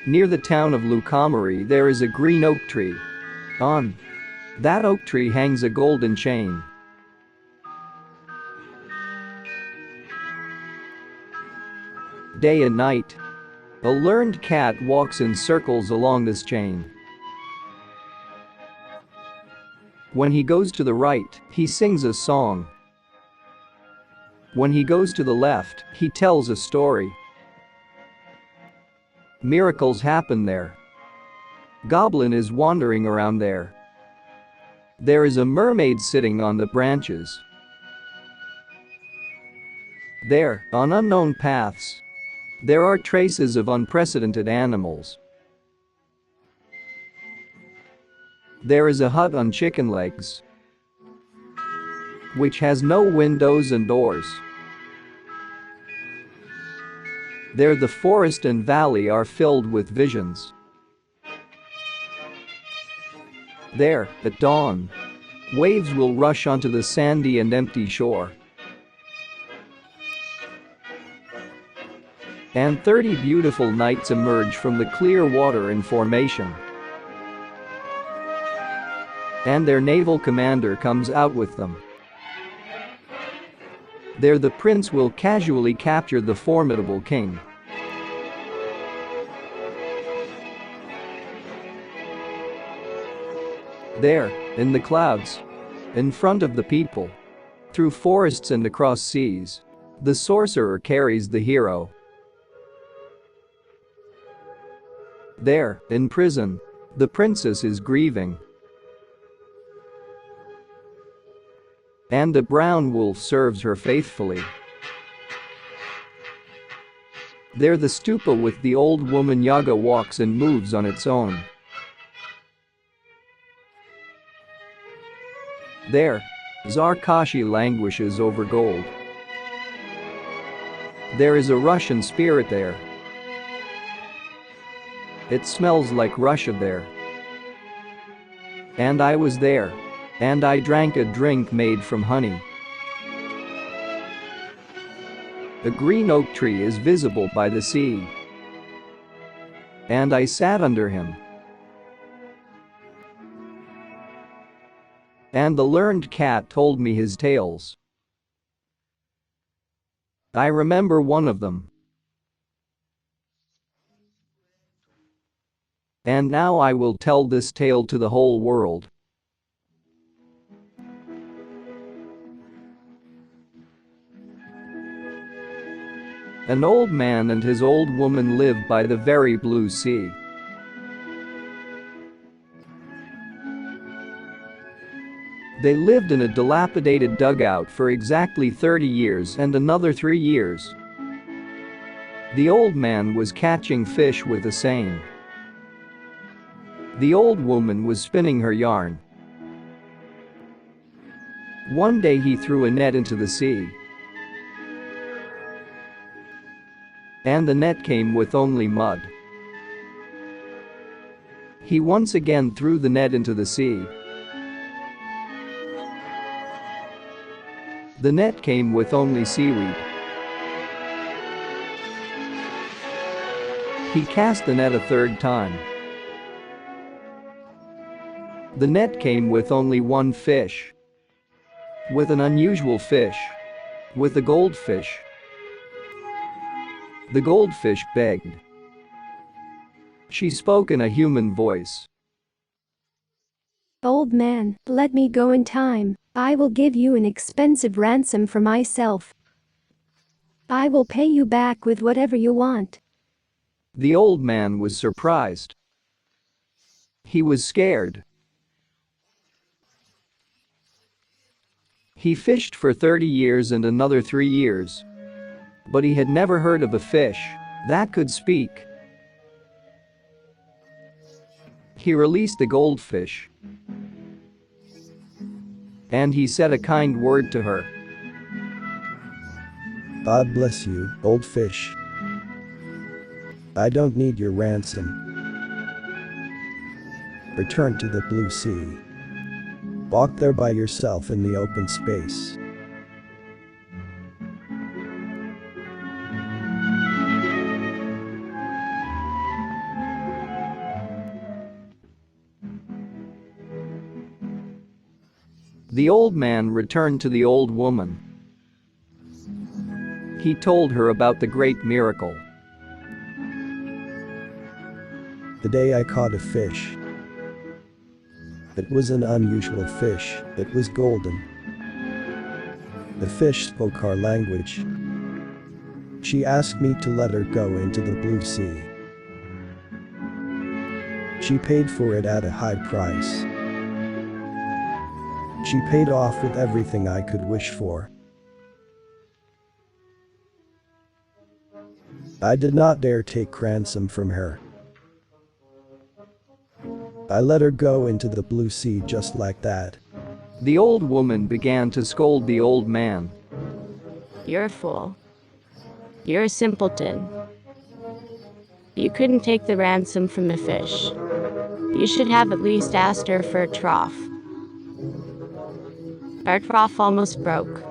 Near the town of Lukamari there is a green oak tree. On that oak tree hangs a golden chain. Day and night, a learned cat walks in circles along this chain. When he goes to the right, he sings a song. When he goes to the left, he tells a story. Miracles happen there. Goblin is wandering around there. There is a mermaid sitting on the branches. There, on unknown paths, there are traces of unprecedented animals. There is a hut on chicken legs, which has no windows and doors. There the forest and valley are filled with visions. There, at dawn, waves will rush onto the sandy and empty shore. And 30 beautiful knights emerge from the clear water in formation. And their naval commander comes out with them. There the prince will casually capture the formidable king. There, in the clouds, in front of the people, through forests and across seas, the sorcerer carries the hero. There, in prison, the princess is grieving. And the brown wolf serves her faithfully. There the stupa with the old woman Yaga walks and moves on its own. There, Zarkashi languishes over gold. There is a Russian spirit there. It smells like Russia there. And I was there. And I drank a drink made from honey. A green oak tree is visible by the sea. And I sat under him. And the learned cat told me his tales. I remember one of them. And now I will tell this tale to the whole world. An old man and his old woman lived by the very blue sea. They lived in a dilapidated dugout for exactly 30 years and another 3 years. The old man was catching fish with a seine. The old woman was spinning her yarn. One day he threw a net into the sea. And the net came with only mud. He once again threw the net into the sea. The net came with only seaweed. He cast the net a third time. The net came with only one fish. With an unusual fish. With a goldfish. The goldfish begged. She spoke in a human voice. Old man, let me go in time. I will give you an expensive ransom for myself. I will pay you back with whatever you want. The old man was surprised. He was scared. He fished for 30 years and another 3 years. But he had never heard of a fish that could speak. He released the goldfish. And he said a kind word to her. God bless you, old fish. I don't need your ransom. Return to the blue sea. Walk there by yourself in the open space. The old man returned to the old woman. He told her about the great miracle. The day I caught a fish. It was an unusual fish, it was golden. The fish spoke our language. She asked me to let her go into the blue sea. She paid for it at a high price. She paid off with everything I could wish for. I did not dare take ransom from her. I let her go into the blue sea just like that. The old woman began to scold the old man. You're a fool. You're a simpleton. You couldn't take the ransom from the fish. You should have at least asked her for a trough. Our trough almost broke.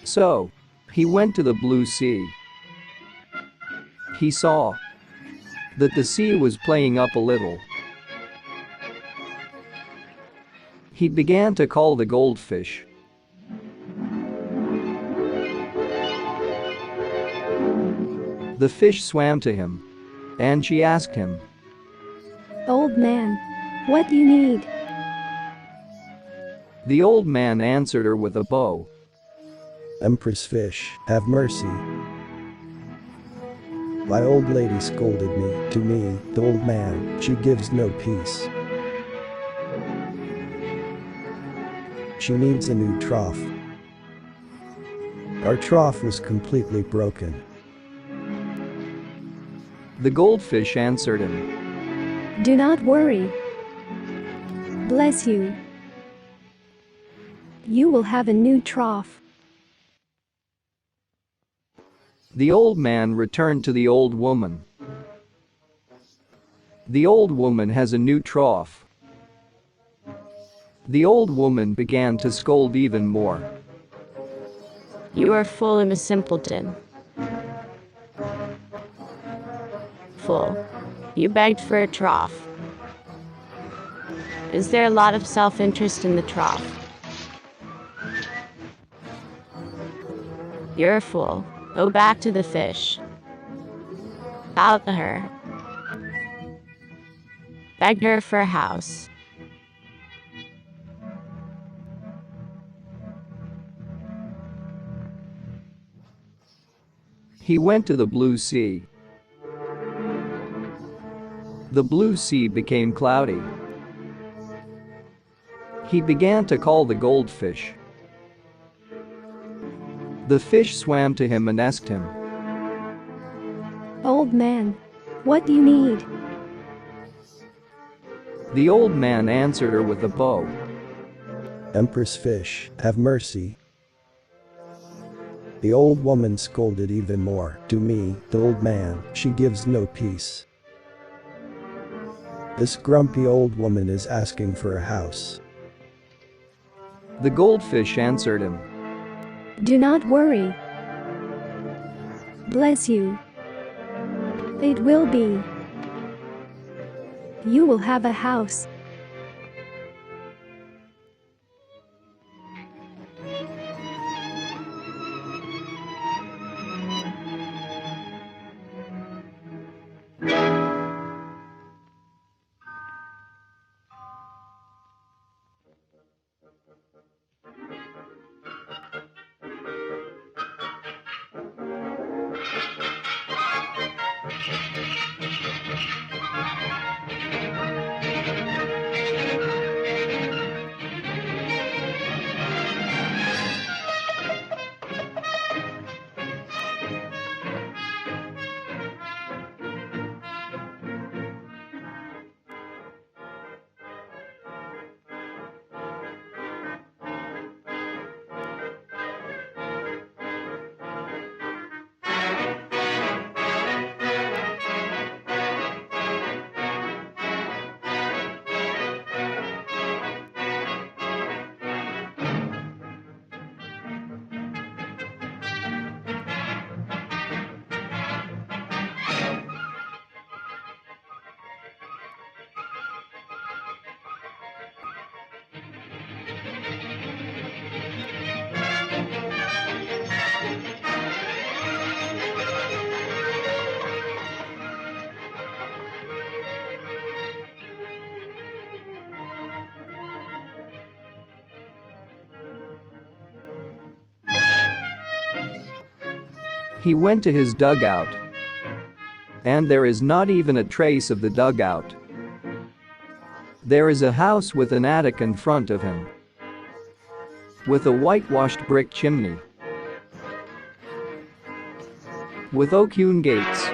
So, he went to the blue sea. He saw that the sea was playing up a little. He began to call the goldfish. The fish swam to him, and she asked him, Old man, what do you need? The old man answered her with a bow. Empress fish, have mercy. My old lady scolded me, to me, the old man, she gives no peace. She needs a new trough. Our trough was completely broken. The goldfish answered him. Do not worry. Bless you. You will have a new trough. The old man returned to the old woman. The old woman has a new trough. The old woman began to scold even more. You are full of a simpleton. Fool. You begged for a trough. Is there a lot of self-interest in the trough? You're a fool. Go back to the fish. Bow to her. Beg her for a house. He went to the blue sea. The blue sea became cloudy. He began to call the goldfish. The fish swam to him and asked him, Old man, what do you need? The old man answered her with a bow. Empress fish, have mercy. The old woman scolded even more. To me, the old man, she gives no peace. This grumpy old woman is asking for a house. The goldfish answered him, Do not worry. Bless you. It will be. You will have a house. He went to his dugout. And there is not even a trace of the dugout. There is a house with an attic in front of him, with a whitewashed brick chimney, with oak-hewn gates.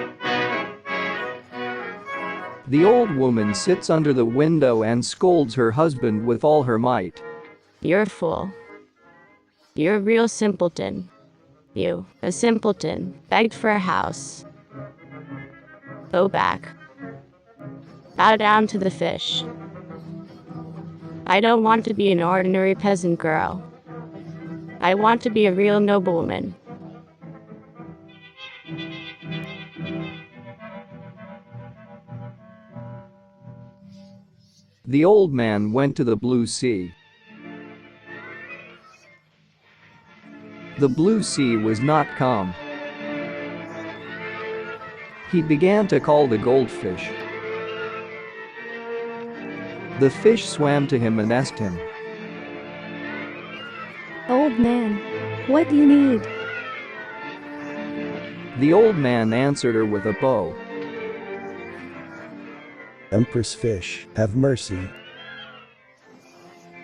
The old woman sits under the window and scolds her husband with all her might. You're a fool. You're a real simpleton. You, a simpleton, begged for a house. Go back. Bow down to the fish. I don't want to be an ordinary peasant girl. I want to be a real noblewoman. The old man went to the blue sea. The blue sea was not calm. He began to call the goldfish. The fish swam to him and asked him, Old man, what do you need? The old man answered her with a bow. Empress fish, have mercy.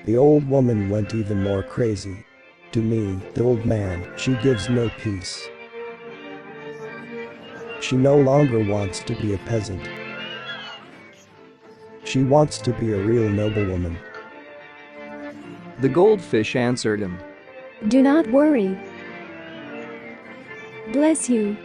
The old woman went even more crazy. To me, the old man, she gives no peace. She no longer wants to be a peasant. She wants to be a real noblewoman. The goldfish answered him, Do not worry. Bless you.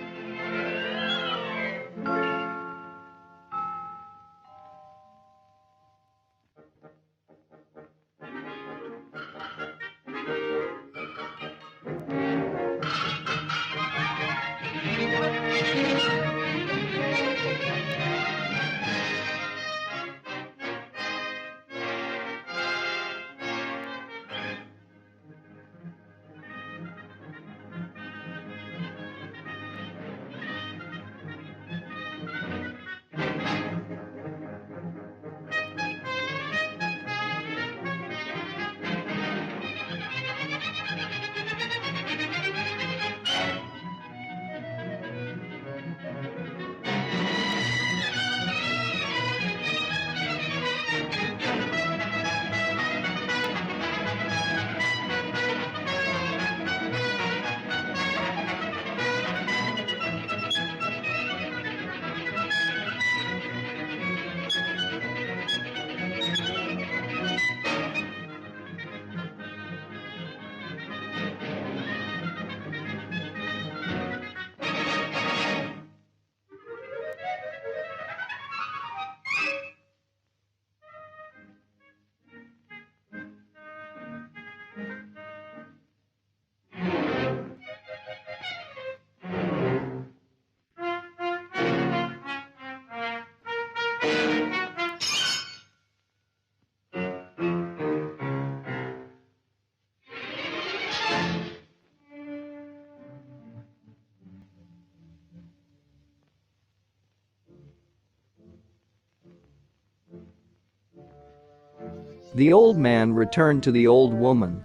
The old man returned to the old woman.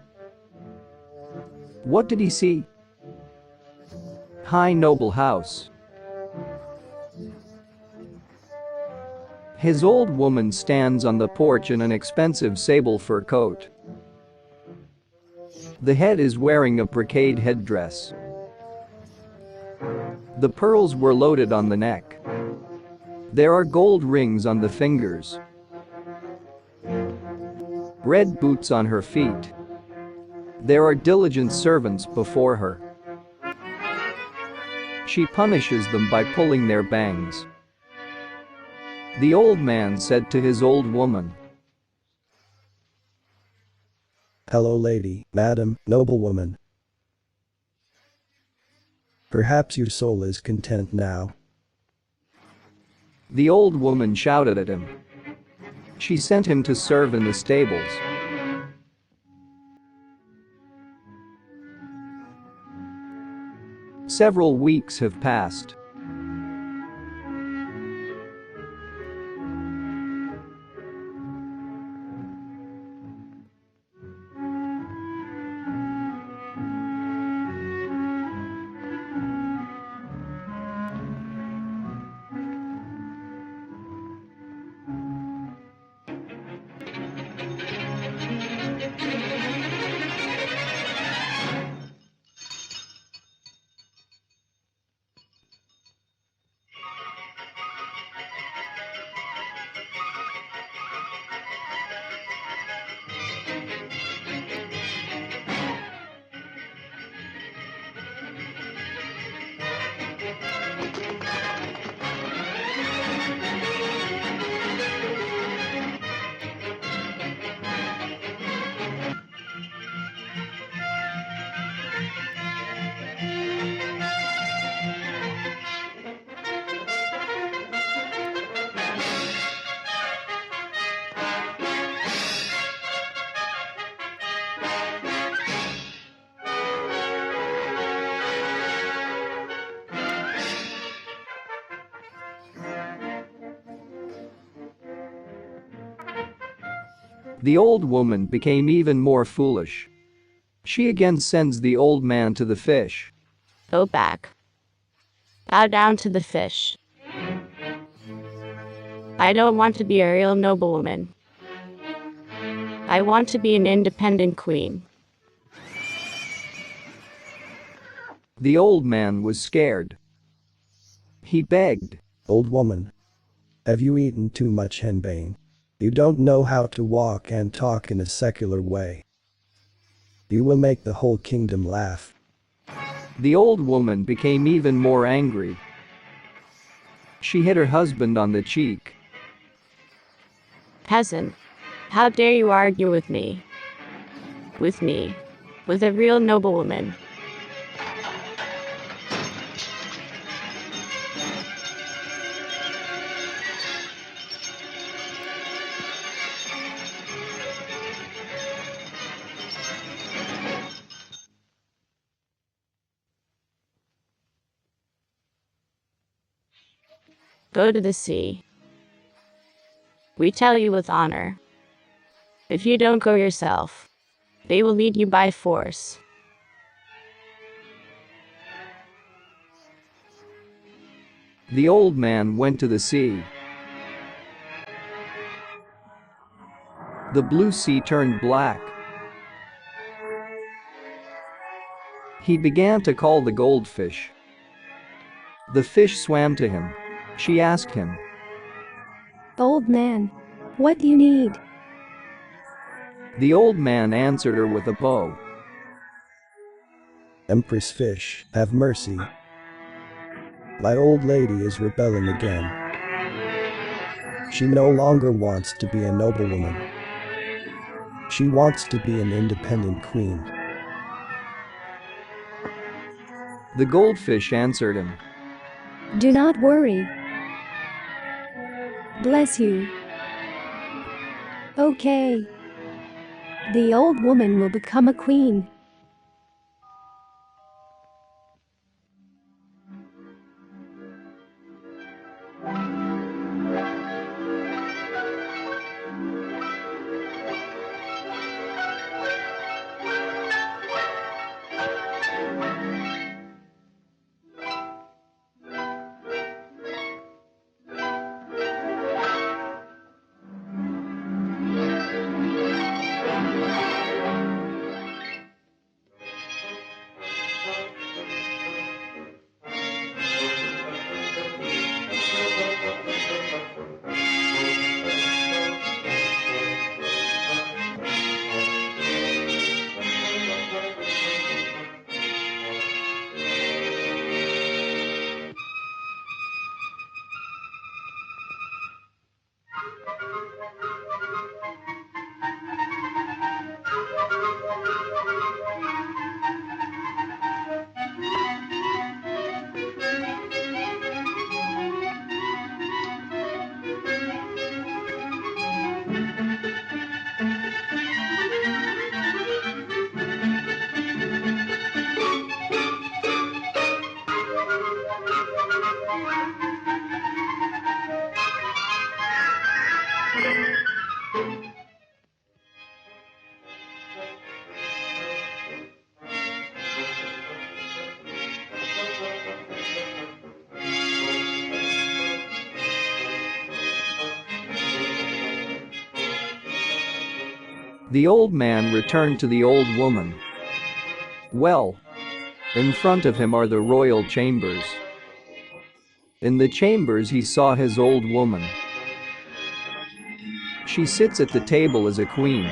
What did he see? High noble house. His old woman stands on the porch in an expensive sable fur coat. The head is wearing a brocade headdress. The pearls were loaded on the neck. There are gold rings on the fingers. Red boots on her feet. There are diligent servants before her. She punishes them by pulling their bangs. The old man said to his old woman, "Hello, lady, madam, noblewoman. Perhaps your soul is content now." The old woman shouted at him. She sent him to serve in the stables. Several weeks have passed. The old woman became even more foolish. She again sends the old man to the fish. Go back. Bow down to the fish. I don't want to be a real noblewoman. I want to be an independent queen. The old man was scared. He begged, "Old woman, have you eaten too much henbane? You don't know how to walk and talk in a secular way. You will make the whole kingdom laugh." The old woman became even more angry. She hit her husband on the cheek. Peasant, how dare you argue with me? With me. With a real noblewoman. Go to the sea. We tell you with honor. If you don't go yourself, they will lead you by force. The old man went to the sea. The blue sea turned black. He began to call the goldfish. The fish swam to him. She asked him, Old man, what do you need? The old man answered her with a bow. "Empress fish, have mercy. My old lady is rebelling again. She no longer wants to be a noblewoman. She wants to be an independent queen." The goldfish answered him, Do not worry. Bless you. Okay. The old woman will become a queen. The old man returned to the old woman. Well, in front of him are the royal chambers. In the chambers he saw his old woman. She sits at the table as a queen.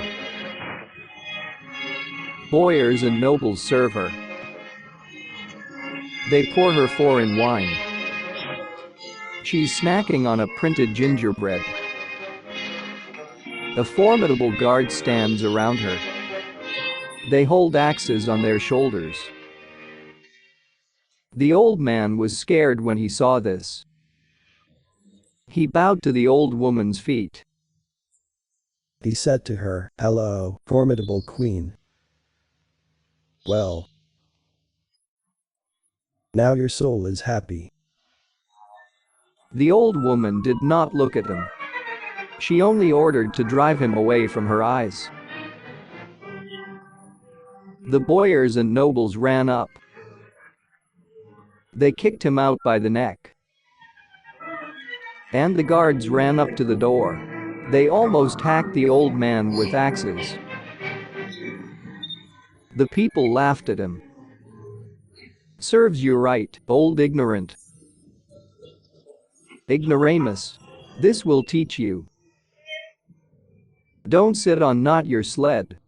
Boyars and nobles serve her. They pour her foreign wine. She's snacking on a printed gingerbread. A formidable guard stands around her. They hold axes on their shoulders. The old man was scared when he saw this. He bowed to the old woman's feet. He said to her, "Hello, formidable queen. Well, now your soul is happy." The old woman did not look at him. She only ordered to drive him away from her eyes. The boyars and nobles ran up. They kicked him out by the neck. And the guards ran up to the door. They almost hacked the old man with axes. The people laughed at him. "Serves you right, old ignorant. Ignoramus. This will teach you. Don't sit on not your sled."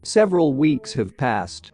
Several weeks have passed.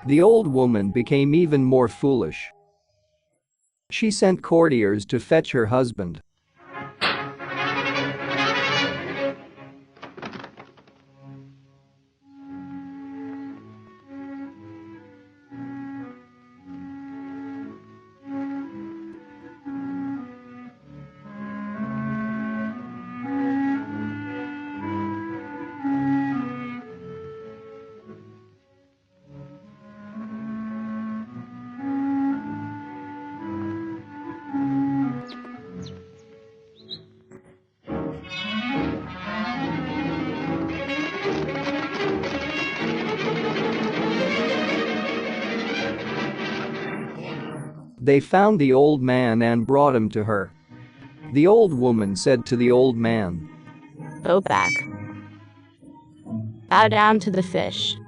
The old woman became even more foolish. She sent courtiers to fetch her husband. They found the old man and brought him to her. The old woman said to the old man, Go back. Bow down to the fish.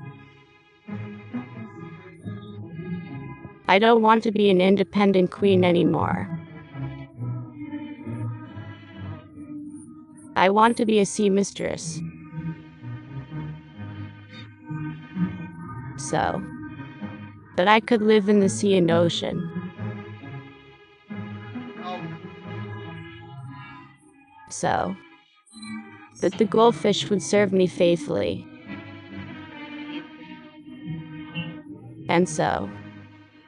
I don't want to be an independent queen anymore. I want to be a sea mistress. So that I could live in the sea and ocean. So that the goldfish would serve me faithfully. And so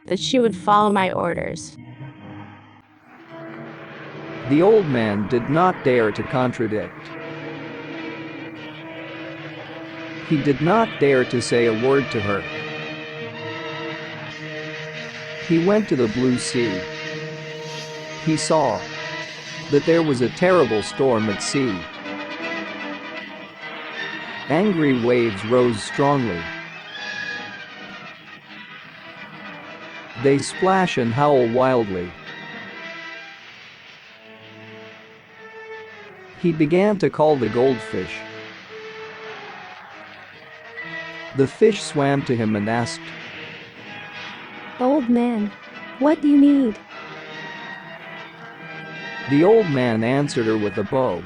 that she would follow my orders. The old man did not dare to contradict. He did not dare to say a word to her. He went to the blue sea. He saw that there was a terrible storm at sea. Angry waves rose strongly. They splash and howl wildly. He began to call the goldfish. The fish swam to him and asked, Old man, what do you need? The old man answered her with a bow.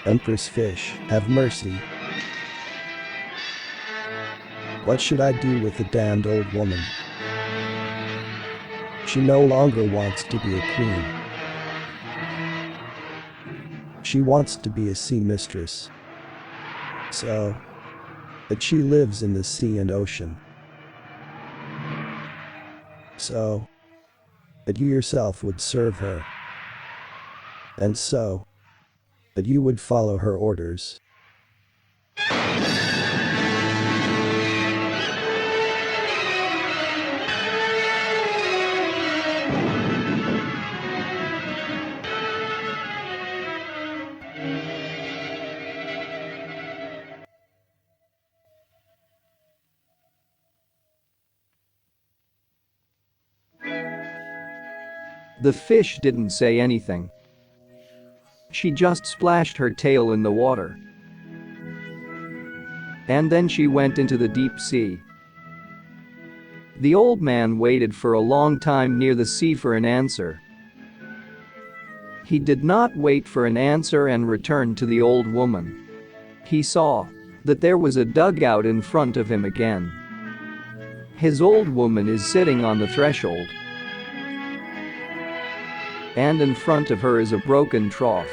Empress fish, have mercy. What should I do with the damned old woman? She no longer wants to be a queen. She wants to be a sea mistress. So that she lives in the sea and ocean. So that you yourself would serve her. And so that you would follow her orders. The fish didn't say anything. She just splashed her tail in the water. And then she went into the deep sea. The old man waited for a long time near the sea for an answer. He did not wait for an answer and returned to the old woman. He saw that there was a dugout in front of him again. His old woman is sitting on the threshold. And in front of her is a broken trough.